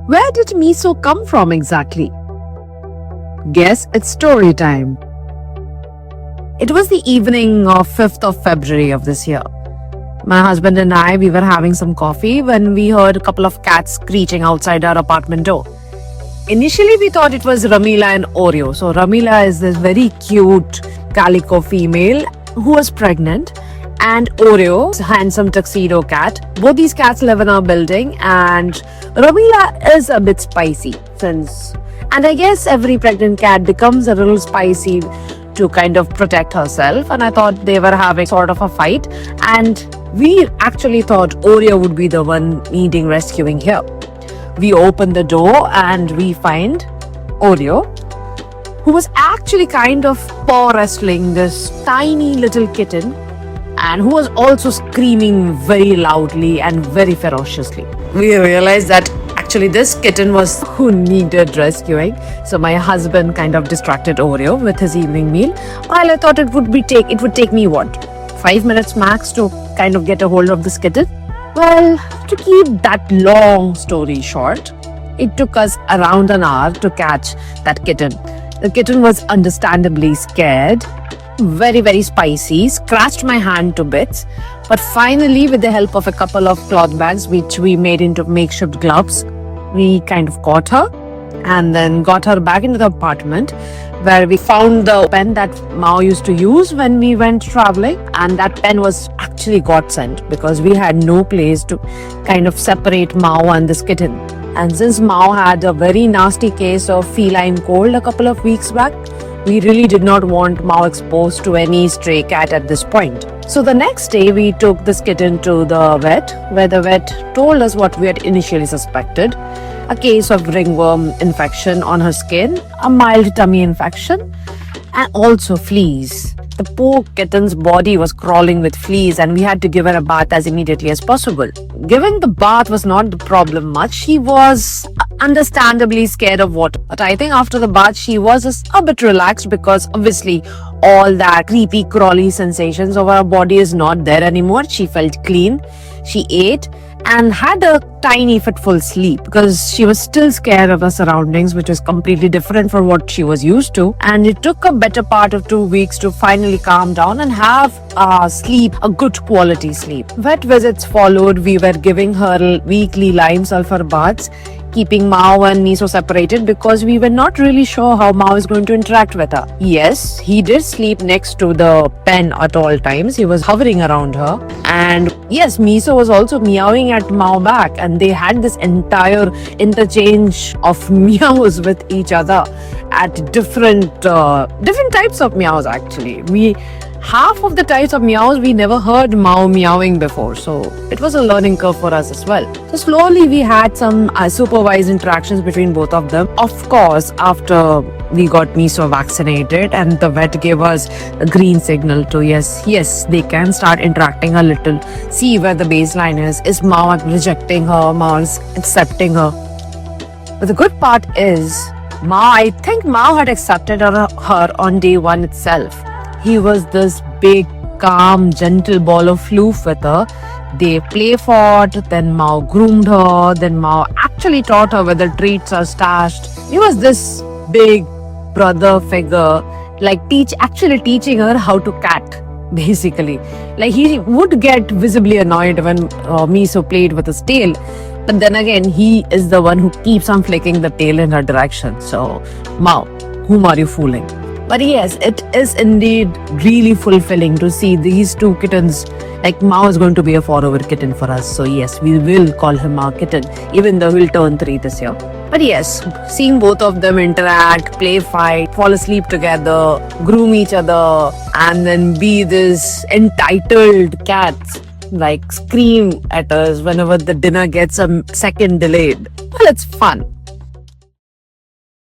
Where did Miso come from exactly? Guess it's story time. It was the evening of 5th of February of this year. My husband and I, we were having some coffee when we heard a couple of cats screeching outside our apartment door. Initially, we thought it was Ramila and Oreo. So Ramila is this very cute calico female who was pregnant, and Oreo, a handsome tuxedo cat. Both these cats live in our building, and Ramila is a bit spicy and I guess every pregnant cat becomes a little spicy to kind of protect herself, and I thought they were having sort of a fight, and we actually thought Oreo would be the one needing rescuing here. We open the door and we find Oreo, who was actually kind of paw wrestling this tiny little kitten, and who was also screaming very loudly and very ferociously. We realized that actually this kitten was who needed rescuing. So my husband kind of distracted Oreo with his evening meal, while I thought it would take me 5 minutes max to kind of get a hold of this kitten. Well, to keep that long story short, it took us around an hour to catch that kitten. The kitten was understandably scared, very, very spicy, scratched my hand to bits. But finally, with the help of a couple of cloth bags, which we made into makeshift gloves, we kind of caught her and then got her back into the apartment, where we found the pen that Mao used to use when we went traveling. And that pen was actually godsend because we had no place to kind of separate Mao and this kitten. And since Mao had a very nasty case of feline cold a couple of weeks back, we really did not want Mao exposed to any stray cat at this point. So the next day, we took this kitten to the vet, where the vet told us what we had initially suspected: a case of ringworm infection on her skin, a mild tummy infection, and also fleas. The poor kitten's body was crawling with fleas, and we had to give her a bath as immediately as possible. Giving the bath was not the problem much. She was understandably scared of water. But I think after the bath, she was a bit relaxed, because obviously all that creepy, crawly sensations of her body is not there anymore. She felt clean. She ate and had a tiny fitful sleep because she was still scared of the surroundings, which was completely different from what she was used to. And it took a better part of 2 weeks to finally calm down and have a good quality sleep. Vet visits followed. We were giving her weekly lime sulfur baths, keeping Mao and Miso separated because we were not really sure how Mao is going to interact with her. Yes, he did sleep next to the pen at all times. He was hovering around her. And yes, Miso was also meowing at Mao back, and they had this entire interchange of meows with each other at different types of meows actually. Half of the types of meows we never heard Mao meowing before, so it was a learning curve for us as well. So slowly we had some supervised interactions between both of them. Of course, after we got Miso vaccinated and the vet gave us a green signal to yes, they can start interacting a little, see where the baseline is. Is Mao rejecting her? Mao is accepting her? But the good part is, I think Mao had accepted her on day one itself. He was this big, calm, gentle ball of floof with her. They play fought, then Mao groomed her, then Mao actually taught her where the treats are stashed. He was this big brother figure, actually teaching her how to cat, basically. Like, he would get visibly annoyed when Miso played with his tail, but then again, he is the one who keeps on flicking the tail in her direction. So, Mao, whom are you fooling? But yes, it is indeed really fulfilling to see these two kittens. Like, Mao is going to be a forever kitten for us. So yes, we will call him our kitten, even though he'll turn 3 this year. But yes, seeing both of them interact, play, fight, fall asleep together, groom each other, and then be this entitled cats, like scream at us whenever the dinner gets a second delayed. Well, it's fun.